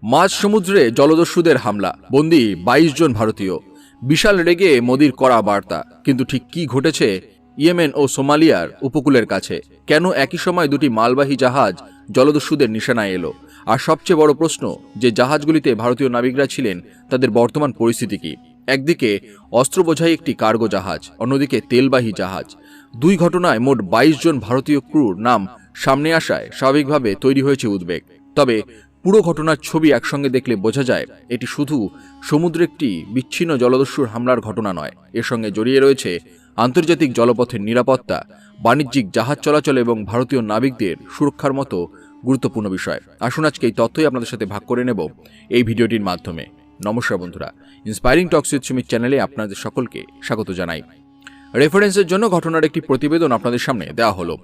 মাঝ সমুদ্রে জলদস্যুদের হামলা, বন্দী 22 জন ভারতীয়। বিশাল রেগে মোদির কড়া বার্তা। কিন্তু ঠিক কি ঘটেছে ইয়েমেন ও সোমালিয়ার উপকূলের কাছে? কেন একই সময় দুটি মালবাহী জাহাজ জলদস্যুদের নিশানায় এলো? আর সবচেয়ে বড় প্রশ্ন, যে জাহাজগুলিতে ভারতীয় নাবিকরা ছিলেন তাদের বর্তমান পরিস্থিতি কি? একদিকে অস্ত্র বোঝাই একটি কার্গো জাহাজ, অন্যদিকে তেলবাহী জাহাজ। দুই ঘটনায় মোট 22 জন ভারতীয় ক্রুর নাম সামনে আসায় স্বাভাবিকভাবে তৈরি হয়েছে উদ্বেগ। তবে পুরো ঘটনার ছবি একসঙ্গে দেখলে বোঝা যায় এটি শুধু সমুদ্রে একটি বিচ্ছিন্ন জলদস্যুর হামলার ঘটনা নয়, এর সঙ্গে জড়িয়ে রয়েছে আন্তর্জাতিক জলপথের নিরাপত্তা, বাণিজ্যিক জাহাজ চলাচল এবং ভারতীয় নাবিকদের সুরক্ষার মতো গুরুত্বপূর্ণ বিষয়। আসুন আজকে এই তথ্যই আপনাদের সাথে ভাগ করে নেব এই ভিডিওটির মাধ্যমে। নমস্কার বন্ধুরা, ইন্সপায়ারিং টকস উইথ সুমিত চ্যানেলে আপনাদের সকলকে স্বাগত জানাই। রেফারেন্সের জন্য ঘটনার একটি প্রতিবেদন আপনাদের সামনে দেওয়া হলো।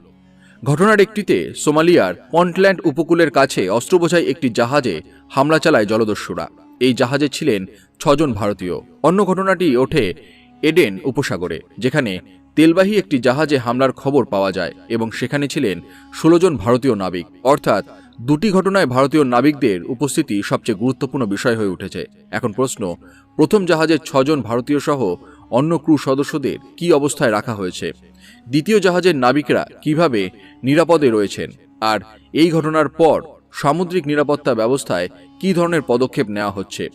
ঘটনার একটিতে সোমালিয়ার পন্টল্যান্ড উপকূলের কাছে অস্ত্রবোঝাই একটি জাহাজে হামলা চালায় জলদস্যুরা। এই জাহাজে ছিলেন 6 জন ভারতীয়। অন্য ঘটনাটি ওঠে এডেন উপসাগরে, যেখানে তেলবাহী একটি জাহাজে হামলার খবর পাওয়া যায় এবং সেখানে ছিলেন 16 জন ভারতীয় নাবিক। অর্থাৎ দুটি ঘটনায় ভারতীয় নাবিকদের উপস্থিতি সবচেয়ে গুরুত্বপূর্ণ বিষয় হয়ে উঠেছে। এখন প্রশ্ন, প্রথম জাহাজের 6 জন ভারতীয় সহ অন্য ক্রু সদস্যদের কি অবস্থায় রাখা হয়েছে? দ্বিতীয় জাহাজের নাবিকরা কিভাবে নিরাপদে রয়েছেন? আর এই ঘটনার পর সামুদ্রিক নিরাপত্তা ব্যবস্থায় কি ধরনের পদক্ষেপ নেওয়া হচ্ছে?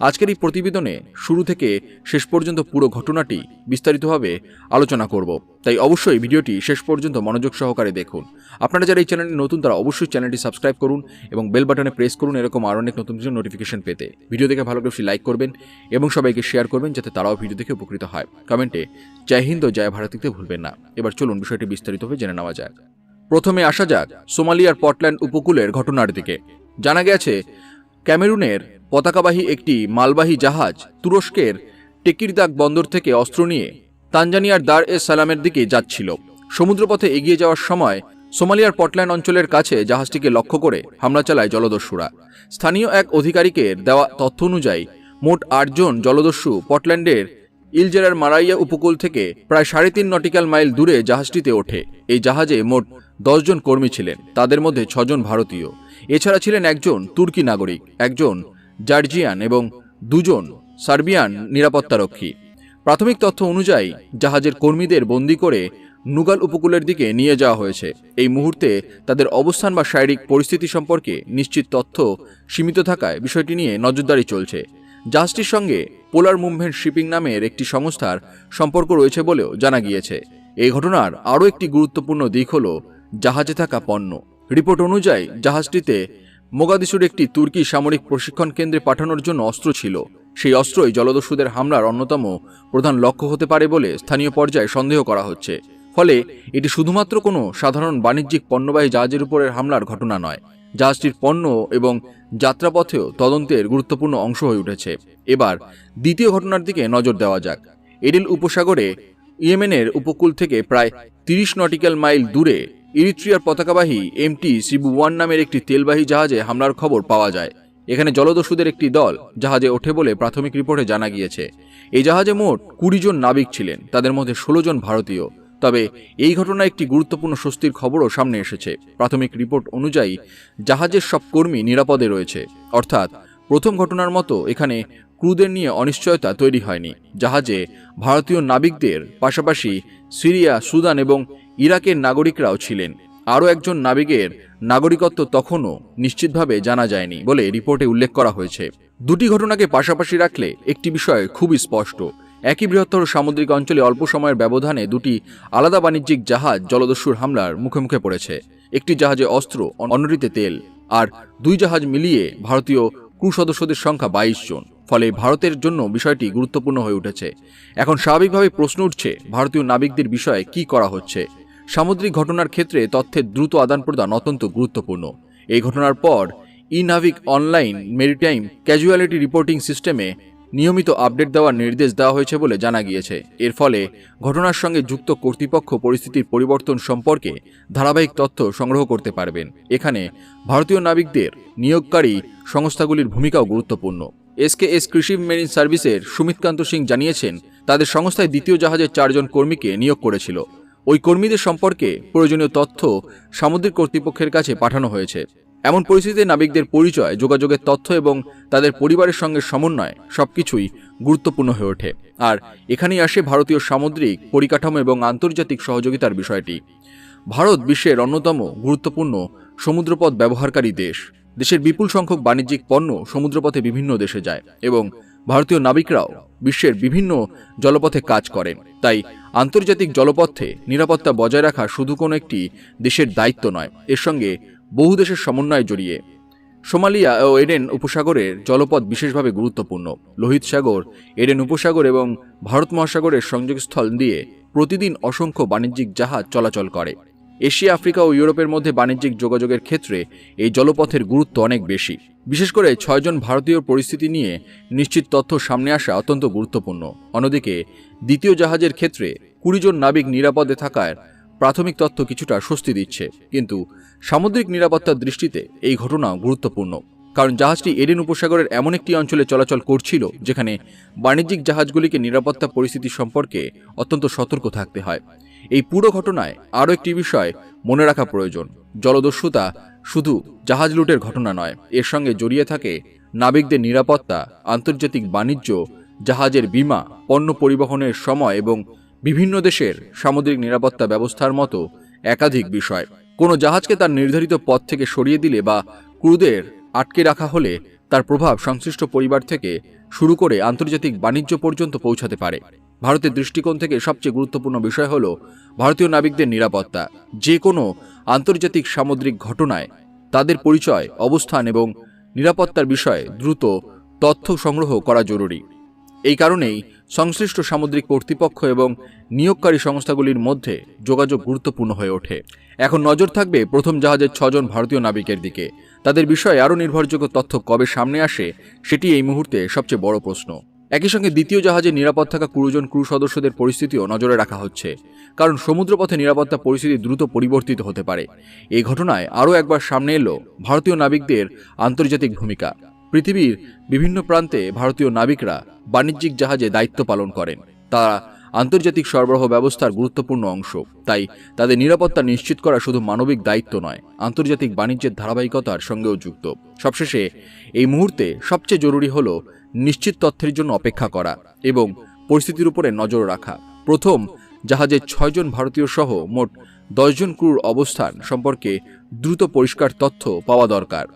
আজকের এই প্রতিবেদনে শুরু থেকে শেষ পর্যন্ত পুরো ঘটনাটি বিস্তারিতভাবে আলোচনা করব, তাই অবশ্যই ভিডিওটি শেষ পর্যন্ত মনোযোগ সহকারে দেখুন। আপনারা যারা এই চ্যানেলে নতুন তারা অবশ্যই চ্যানেলটি সাবস্ক্রাইব করুন এবং বেল বাটনে প্রেস করুন এরকম আরও অনেক নতুন কিছু নোটিফিকেশন পেতে। ভিডিও দেখে ভালো করে লাইক করবেন এবং সবাইকে শেয়ার করবেন যাতে তারাও ভিডিও দেখে উপকৃত হয়। কমেন্টে জয় হিন্দ ও জয় ভারত লিখতে ভুলবেন না। এবার চলুন বিষয়টি বিস্তারিতভাবে জেনে নেওয়া যাক। প্রথমে আসা যাক সোমালিয়ার পন্টল্যান্ড উপকূলের ঘটনার দিকে। জানা গেছে ক্যামেরুনের পতাকাবাহী একটি মালবাহী জাহাজ তুরস্কের টেকিরদাক বন্দর থেকে অস্ত্র নিয়ে তানজানিয়ার দার এস সালামের দিকে যাচ্ছিল। সমুদ্রপথে এগিয়ে যাওয়ার সময় সোমালিয়ার পন্টল্যান্ড অঞ্চলের কাছে জাহাজটিকে লক্ষ্য করে হামলা চালায় জলদস্যুরা। স্থানীয় এক আধিকারিকের দেওয়া তথ্য অনুযায়ী মোট 8 জন জলদস্যু পন্টল্যান্ডের ইলজেরার মারাইয়া উপকূল থেকে প্রায় 3.5 নটিক্যাল মাইল দূরে জাহাজটিতে ওঠে। এই জাহাজে মোট 10 জন কর্মী ছিলেন, তাদের মধ্যে 6 জন ভারতীয়। এছাড়া ছিলেন একজন তুর্কি নাগরিক, একজন জর্জিয়ান এবং 2 জন সার্বিয়ান নিরাপত্তারক্ষী। প্রাথমিক তথ্য অনুযায়ী জাহাজের কর্মীদের বন্দী করে নুগাল উপকূলের দিকে নিয়ে যাওয়া হয়েছে। এই মুহূর্তে তাদের অবস্থান বা শারীরিক পরিস্থিতি সম্পর্কে নিশ্চিত তথ্য সীমিত থাকায় বিষয়টি নিয়ে নজরদারি চলছে। জাহাজটির সঙ্গে পোলার মুভমেন্ট শিপিং নামের একটি সংস্থার সম্পর্ক রয়েছে বলেও জানা গিয়েছে। এই ঘটনার আরও একটি গুরুত্বপূর্ণ দিক হল জাহাজে থাকা পণ্য। রিপোর্ট অনুযায়ী জাহাজটিতে মোগাদিশুর একটি তুর্কি সামরিক প্রশিক্ষণ কেন্দ্রে পাঠানোর জন্য অস্ত্র ছিল। সেই অস্ত্রই জলদস্যুদের হামলার অন্যতম প্রধান লক্ষ্য হতে পারে বলে স্থানীয় পর্যায়ে সন্দেহ করা হচ্ছে। ফলে এটি শুধুমাত্র কোনো সাধারণ বাণিজ্যিক পণ্যবাহী জাহাজের উপরের হামলার ঘটনা নয়, জাহাজটির পণ্য এবং যাত্রাপথেও তদন্তের গুরুত্বপূর্ণ অংশ হয়ে উঠেছে। এবার দ্বিতীয় ঘটনার দিকে নজর দেওয়া যাক। এডেন উপসাগরে ইয়েমেনের উপকূল থেকে প্রায় 30 নটিক্যাল মাইল দূরে ইরিত্রিয়ার পতাকাবাহী এমটি সিবু 1 নামের একটি তেলবাহী জাহাজে হামলার খবর পাওয়া যায়। এখানে জলদস্যুদের একটি দল জাহাজে ওঠে বলে প্রাথমিক রিপোর্টে জানা গিয়েছে। এই জাহাজে মোট 20 জন নাবিক ছিলেন, তাদের মধ্যে 16 জন ভারতীয়। তবে এই ঘটনায় একটি গুরুত্বপূর্ণ স্বস্তির খবরও সামনে এসেছে। প্রাথমিক রিপোর্ট অনুযায়ী জাহাজের সব কর্মী নিরাপদে রয়েছে। অর্থাৎ প্রথম ঘটনার মতো এখানে ক্রুদের নিয়ে অনিশ্চয়তা তৈরি হয়নি। জাহাজে ভারতীয় নাবিকদের পাশাপাশি সিরিয়া, সুদান এবং ইরাকের নাগরিকরাও ছিলেন। আরও একজন নাবিকের নাগরিকত্ব তখনও নিশ্চিতভাবে জানা যায়নি বলে রিপোর্টে উল্লেখ করা হয়েছে। দুটি ঘটনাকে পাশাপাশি রাখলে একটি বিষয় খুবই স্পষ্ট। একই বৃহত্তর সামুদ্রিক অঞ্চলে অল্প সময়ের ব্যবধানে দুটি আলাদা বাণিজ্যিক জাহাজ জলদস্যুর হামলার মুখে পড়েছে। একটি জাহাজে অস্ত্র, অন্যটিতে তেল, আর 2 জাহাজ মিলিয়ে ভারতীয় ক্রু সদস্যদের সংখ্যা 22 জন। ফলে ভারতের জন্য বিষয়টি গুরুত্বপূর্ণ হয়ে উঠেছে। এখন স্বাভাবিকভাবে প্রশ্ন উঠছে, ভারতীয় নাবিকদের বিষয়ে কি করা হচ্ছে? সামুদ্রিক ঘটনার ক্ষেত্রে তথ্যের দ্রুত আদান প্রদান অত্যন্ত গুরুত্বপূর্ণ। এই ঘটনার পর নাভিক অনলাইন মেরিটাইম ক্যাজুয়ালিটি রিপোর্টিং সিস্টেমে নিয়মিত আপডেট দেওয়ার নির্দেশ দেওয়া হয়েছে বলে জানা গিয়েছে। এর ফলে ঘটনার সঙ্গে যুক্ত কর্তৃপক্ষ পরিস্থিতির পরিবর্তন সম্পর্কে ধারাবাহিক তথ্য সংগ্রহ করতে পারবেন। এখানে ভারতীয় নাবিকদের নিয়োগকারী সংস্থাগুলির ভূমিকাও গুরুত্বপূর্ণ। এসকেএস কৃষি মেরিন সার্ভিসের সুমিতকান্ত সিং জানিয়েছেন, তাদের সংস্থায় দ্বিতীয় জাহাজের 4 জন কর্মীকে নিয়োগ করেছিল। ওই কর্মীদের সম্পর্কে প্রয়োজনীয় তথ্য সামুদ্রিক কর্তৃপক্ষের কাছে পাঠানো হয়েছে। এমন পরিস্থিতিতে নাবিকদের পরিচয়, যোগাযোগের তথ্য এবং তাদের পরিবারের সঙ্গে সমন্বয় সবকিছুই গুরুত্বপূর্ণ হয়ে ওঠে। আর এখানেই আসে ভারতীয় সামুদ্রিক পরিকাঠামো এবং আন্তর্জাতিক সহযোগিতার বিষয়টি। ভারত বিশ্বের অন্যতম গুরুত্বপূর্ণ সমুদ্রপথ ব্যবহারকারী দেশ। দেশের বিপুল সংখ্যক বাণিজ্যিক পণ্য সমুদ্রপথে বিভিন্ন দেশে যায় এবং ভারতীয় নাবিকরাও বিশ্বের বিভিন্ন জলপথে কাজ করেন। তাই আন্তর্জাতিক জলপথে নিরাপত্তা বজায় রাখা শুধু কোনো একটি দেশের দায়িত্ব নয়, এর সঙ্গে বহু দেশের সমন্বয় জড়িয়ে। সোমালিয়া ও এডেন উপসাগরের জলপথ বিশেষভাবে গুরুত্বপূর্ণ। লোহিত সাগর, এডেন উপসাগর এবং ভারত মহাসাগরের সংযোগস্থল দিয়ে প্রতিদিন অসংখ্য বাণিজ্যিক জাহাজ চলাচল করে। এশিয়া, আফ্রিকা ও ইউরোপের মধ্যে বাণিজ্যিক যোগাযোগের ক্ষেত্রে এই জলপথের গুরুত্ব অনেক বেশি। বিশেষ করে 6 জন ভারতীয় পরিস্থিতি নিয়ে নিশ্চিত তথ্য সামনে আসা অত্যন্ত গুরুত্বপূর্ণ। অন্যদিকে দ্বিতীয় জাহাজের ক্ষেত্রে 20 জন নাবিক নিরাপদে থাকার প্রাথমিক তথ্য কিছুটা স্বস্তি দিচ্ছে, কিন্তু সামুদ্রিক নিরাপত্তার দৃষ্টিতে এই ঘটনা গুরুত্বপূর্ণ। কারণ জাহাজটি এডেন উপসাগরের এমন একটি অঞ্চলে চলাচল করছিল যেখানে বাণিজ্যিক জাহাজগুলিকে নিরাপত্তা পরিস্থিতি সম্পর্কে অত্যন্ত সতর্ক থাকতে হয়। এই পুরো ঘটনায় আরও একটি বিষয় মনে রাখা প্রয়োজন। জলদস্যুতা শুধু জাহাজ লুটের ঘটনা নয়, এর সঙ্গে জড়িয়ে থাকে নাবিকদের নিরাপত্তা, আন্তর্জাতিক বাণিজ্য, জাহাজের বীমা, পণ্য পরিবহনের সময় এবং বিভিন্ন দেশের সামুদ্রিক নিরাপত্তা ব্যবস্থার মতো একাধিক বিষয়। কোনো জাহাজকে তার নির্ধারিত পথ থেকে সরিয়ে দিলে বা ক্রুদের আটকে রাখা হলে তার প্রভাব সংশ্লিষ্ট পরিবার থেকে শুরু করে আন্তর্জাতিক বাণিজ্য পর্যন্ত পৌঁছাতে পারে। ভারতের দৃষ্টিকোণ থেকে সবচেয়ে গুরুত্বপূর্ণ বিষয় হল ভারতীয় নাবিকদের নিরাপত্তা। যে কোনো আন্তর্জাতিক সামুদ্রিক ঘটনায় তাদের পরিচয়, অবস্থান এবং নিরাপত্তার বিষয়ে দ্রুত তথ্য সংগ্রহ করা জরুরি। এই কারণেই সংশ্লিষ্ট সামুদ্রিক কর্তৃপক্ষ এবং নিয়োগকারী সংস্থাগুলির মধ্যে যোগাযোগ গুরুত্বপূর্ণ হয়ে ওঠে। এখন নজর থাকবে প্রথম জাহাজের 6 জন ভারতীয় নাবিকের দিকে। তাদের বিষয়ে আরও নির্ভরযোগ্য তথ্য কবে সামনে আসে সেটি এই মুহূর্তে সবচেয়ে বড় প্রশ্ন। একই সঙ্গে দ্বিতীয় জাহাজে নিরাপদ থাকা 20 জন ক্রু সদস্যদের পরিস্থিতিও নজরে রাখা হচ্ছে, কারণ সমুদ্রপথে নিরাপত্তা পরিস্থিতি দ্রুত পরিবর্তিত হতে পারে। এই ঘটনায় আরও একবার সামনে এলো ভারতীয় নাবিকদের আন্তর্জাতিক ভূমিকা। পৃথিবীর বিভিন্ন প্রান্তে ভারতীয় নাবিকরা বাণিজ্যিক জাহাজে দায়িত্ব পালন করেন। তারা আন্তর্জাতিক সরবরাহ ব্যবস্থার গুরুত্বপূর্ণ অংশ। তাই তাদের নিরাপত্তা নিশ্চিত করা শুধু মানবিক দায়িত্ব নয়, আন্তর্জাতিক বাণিজ্যের ধারাবাহিকতার সঙ্গেও যুক্ত। সবশেষে এই মুহূর্তে সবচেয়ে জরুরি হল নিশ্চিত তথ্যের জন্য অপেক্ষা করা এবং পরিস্থিতির উপরে নজর রাখা। প্রথম জাহাজের 6 জন ভারতীয় সহ মোট 10 জন ক্রুর অবস্থান সম্পর্কে দ্রুত পরিষ্কার তথ্য পাওয়া দরকার।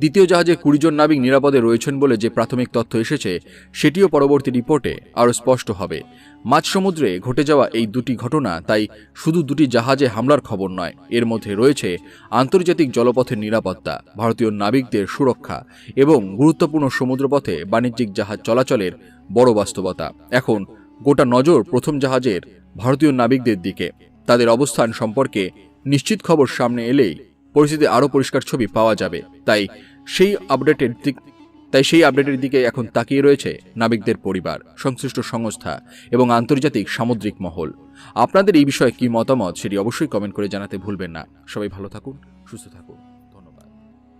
দ্বিতীয় জাহাজে 20 জন নাবিক নিরাপদে রয়েছেন বলে যে প্রাথমিক তথ্য এসেছে সেটিও পরবর্তী রিপোর্টে আরও স্পষ্ট হবে। মাঝ সমুদ্রে ঘটে যাওয়া এই দুটি ঘটনা তাই শুধু দুটি জাহাজে হামলার খবর নয়, এর মধ্যে রয়েছে আন্তর্জাতিক জলপথের নিরাপত্তা, ভারতীয় নাবিকদের সুরক্ষা এবং গুরুত্বপূর্ণ সমুদ্রপথে বাণিজ্যিক জাহাজ চলাচলের বড় বাস্তবতা। এখন গোটা নজর প্রথম জাহাজের ভারতীয় নাবিকদের দিকে। তাদের অবস্থান সম্পর্কে নিশ্চিত খবর সামনে এলেই পরিস্থিতি আরও পরিষ্কার ছবি পাওয়া যাবে। তাই সেই আপডেটের দিকে এখন তাকিয়ে রয়েছে নাবিকদের পরিবার, সংশ্লিষ্ট সংস্থা এবং আন্তর্জাতিক সামুদ্রিক মহল। আপনাদের এই বিষয়ে কি মতামত সেটি অবশ্যই কমেন্ট করে জানাতে ভুলবেন না। সবাই ভালো থাকুন, সুস্থ থাকুন।